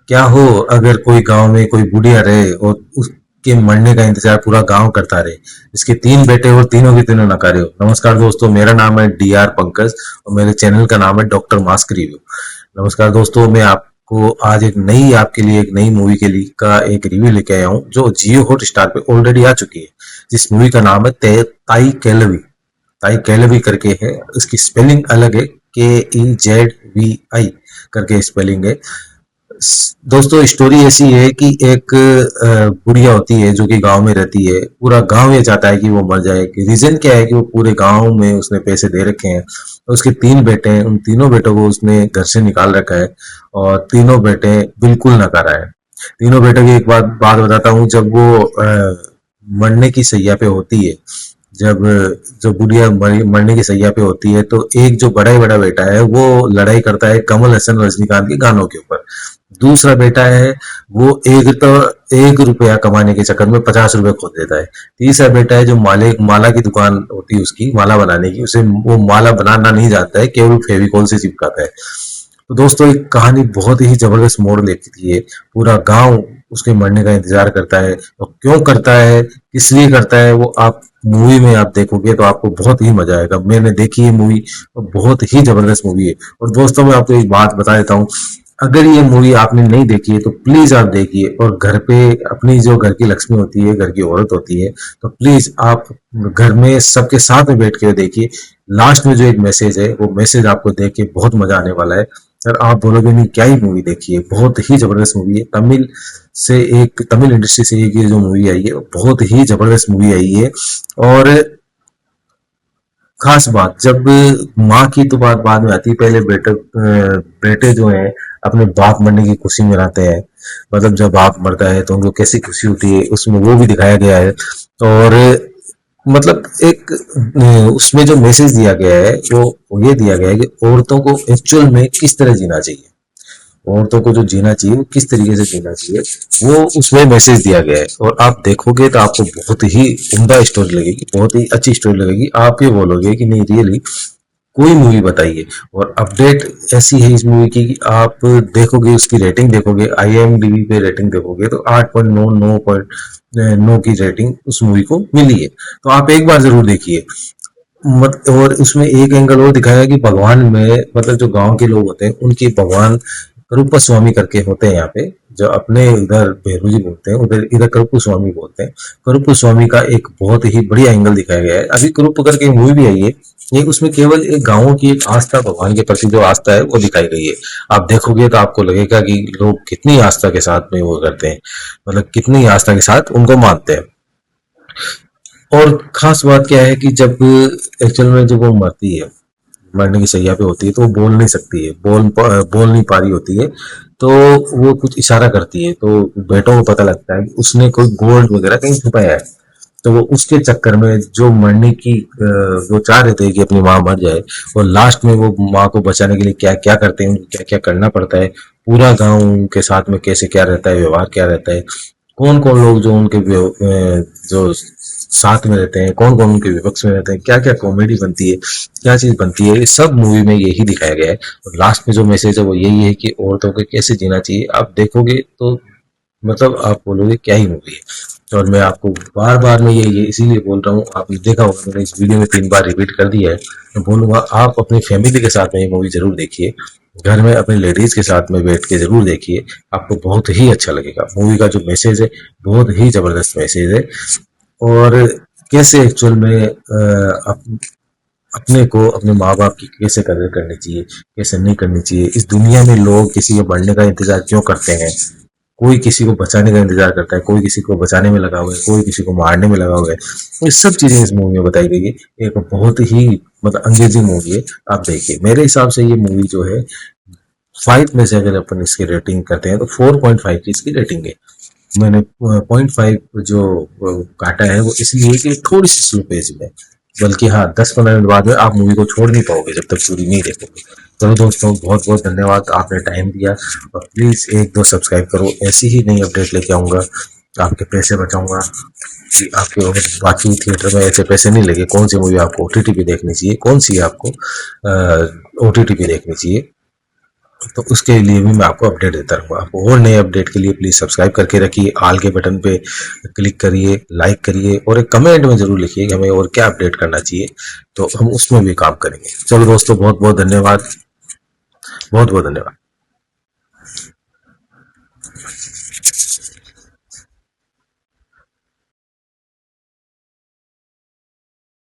क्या हो अगर कोई गांव में कोई बुढ़िया रहे और उसके मरने का इंतजार पूरा गांव करता रहे। इसके तीन बेटे और तीनों के तीनों नकारे हो। नमस्कार दोस्तों, मेरा नाम है DR पंकज और मेरे चैनल का नाम है डॉक्टर मास्क रिव्यू। नमस्कार दोस्तों, मैं आपको आज आपके लिए एक नई मूवी के लिए का एक रिव्यू लेके आया हूँ जो जियो हॉट स्टार पे ऑलरेडी आ चुकी है। जिस मूवी का नाम है ताई केलवी। ताई केलवी करके है, इसकी स्पेलिंग अलग है, KEZVI करके स्पेलिंग है। दोस्तों, स्टोरी ऐसी है कि एक बुढ़िया होती है जो कि गांव में रहती है। पूरा गांव ये चाहता है कि वो मर जाए। रीजन क्या है कि वो पूरे गांव में उसने पैसे दे रखे हैं। उसके तीन बेटे हैं, उन तीनों बेटों को उसने घर से निकाल रखा है और तीनों बेटे बिल्कुल नकारा है। तीनों बेटों की एक बात बताता हूँ। जब वो मरने की सैया पे होती है, जब जो बुढ़िया मरने की सैया पे होती है, तो एक जो बड़ा बेटा है वो लड़ाई करता है कमल हसन रजनीकांत के गानों के ऊपर। दूसरा बेटा है वो एक रुपया कमाने के चक्कर में 50 रुपए खो देता है। तीसरा बेटा है जो माला की दुकान होती है, उसकी माला बनाने की, उसे वो माला बनाना नहीं जाता है, केवल फेविकॉल से चिपकाता है। तो दोस्तों, एक कहानी बहुत ही जबरदस्त मोड़ लेती है। पूरा गांव उसके मरने का इंतजार करता है और क्यों करता है, किस लिए करता है, वो आप मूवी में आप देखोगे तो आपको बहुत ही मजा आएगा। मैंने देखी है मूवी और बहुत ही जबरदस्त मूवी है। और दोस्तों, मैं आपको एक बात बता देता हूँ, अगर ये मूवी आपने नहीं देखी है तो प्लीज आप देखिए। और घर पे अपनी जो घर की लक्ष्मी होती है, घर की औरत होती है, तो प्लीज आप घर में सबके साथ में बैठ के देखिए। लास्ट में जो एक मैसेज है, वो मैसेज आपको देख के बहुत मजा आने वाला है। सर, आप बोलोगे नहीं क्या ही मूवी देखी है। बहुत ही जबरदस्त मूवी है। तमिल इंडस्ट्री से एक ये जो मूवी आई है, बहुत ही जबरदस्त मूवी आई है। और खास बात, जब माँ की तो बात बाद में आती है, पहले बेटे जो हैं अपने बाप मरने की खुशी में रहते हैं। मतलब जब बाप मरता है तो उनको कैसी खुशी होती है, उसमें वो भी दिखाया गया है। और मतलब एक उसमें जो मैसेज दिया गया है वो ये दिया गया है कि औरतों को एक्चुअल में किस तरह जीना चाहिए। औरतों को जो जीना चाहिए वो किस तरीके से जीना चाहिए, वो उसमें मैसेज दिया गया है। और आप देखोगे तो आपको बहुत ही उम्दा स्टोरी लगेगी, बहुत ही अच्छी स्टोरी लगेगी। आप ये बोलोगे कि नहीं, रियली कोई मूवी बताइए। और अपडेट ऐसी है इस मूवी की कि आप देखोगे, उसकी रेटिंग देखोगे, IMDb पे रेटिंग देखोगे तो 8.9 9.9 की रेटिंग उस मूवी को मिली है। तो आप एक बार जरूर देखिए। और उसमें एक एंगल और दिखाया कि भगवान में, मतलब जो गांव के लोग होते हैं उनके भगवान करूप स्वामी करके होते हैं। यहाँ पे जो अपने इधर भैरू जी बोलते हैं, उधर इधर करूप स्वामी बोलते हैं। करूप स्वामी का एक बहुत ही बढ़िया एंगल दिखाया गया है। अभी करूप करके मूवी भी आई है, ये उसमें केवल एक गांवों की एक आस्था, भगवान के प्रति जो आस्था है वो दिखाई गई है। आप देखोगे तो आपको लगेगा कि लोग कितनी आस्था के साथ में वो करते हैं, मतलब कितनी आस्था के साथ उनको मानते हैं। और खास बात क्या है कि जब एक्चुअल में जब वो मरती है, मरने की सैया पे होती है, तो वो बोल नहीं सकती है, बोल नहीं पा रही होती है। तो वो कुछ इशारा करती है, तो बेटों को पता लगता है कि उसने कोई गोल्ड वगैरह कहीं छुपाया है। तो वो उसके चक्कर में जो मरने की वो चाह रहे थे कि अपनी माँ मर जाए, और लास्ट में वो माँ को बचाने के लिए क्या क्या करते हैं, उनको क्या क्या करना पड़ता है, पूरा गांव के साथ में कैसे क्या रहता है, व्यवहार क्या रहता है, कौन कौन लोग जो उनके जो साथ में रहते हैं, कौन कौन उनके विपक्ष में रहते हैं, क्या क्या कॉमेडी बनती है, क्या चीज बनती है, सब मूवी में यही दिखाया गया है। और लास्ट में जो मैसेज है वो यही है कि औरतों को कैसे जीना चाहिए। आप देखोगे तो मतलब आप बोलोगे क्या ही मूवी है। और मैं आपको बार बार मैं ये इसीलिए बोल रहा हूँ, आपने देखा होगा मैंने इस वीडियो में 3 बार रिपीट कर दिया है। मैं बोलूंगा आप अपनी फैमिली के साथ में ये मूवी जरूर देखिए, घर में अपने लेडीज के साथ में बैठ के जरूर देखिए। आपको बहुत ही अच्छा लगेगा। मूवी का जो मैसेज है बहुत ही जबरदस्त मैसेज है। और कैसे एक्चुअल में अपने को अपने माँ बाप की कैसे कदर करनी चाहिए, कैसे नहीं करनी चाहिए। इस दुनिया में लोग किसी के बढ़ने का इंतजार क्यों करते हैं, कोई किसी को बचाने का इंतजार करता है, कोई किसी को बचाने में लगा हुआ है, कोई किसी को मारने में लगा हुआ है। ये सब चीजें इस मूवी में बताई गई है। एक बहुत ही मतलब अंग्रेजी मूवी है, आप देखिए। मेरे हिसाब से ये मूवी जो है 5 में से अगर अपन इसकी रेटिंग करते हैं तो 4.5 की इसकी रेटिंग है। मैंने 0.5 जो काटा है वो इसलिए कि थोड़ी सी स्लो पेज में, बल्कि हाँ 10-15 मिनट बाद में आप मूवी को छोड़ नहीं पाओगे जब तक पूरी नहीं देखोगे। चलो दोस्तों, बहुत बहुत धन्यवाद, आपने टाइम दिया। और प्लीज 1-2 सब्सक्राइब करो, ऐसी ही नई अपडेट लेके आऊंगा। आपके पैसे बचाऊंगा कि आपके और बाकी थिएटर में ऐसे पैसे नहीं लगे। कौन सी मूवी आपको OTT पे देखनी चाहिए, कौन सी आपको OTT पे देखनी चाहिए, तो उसके लिए भी मैं आपको अपडेट देता रहूँगा। और नए अपडेट के लिए प्लीज़ सब्सक्राइब करके रखिए, ऑल के बटन पे क्लिक करिए, लाइक करिए और एक कमेंट में ज़रूर लिखिए कि हमें और क्या अपडेट करना चाहिए, तो हम उसमें भी काम करेंगे। चलो दोस्तों, बहुत बहुत धन्यवाद, बहुत बहुत धन्यवाद।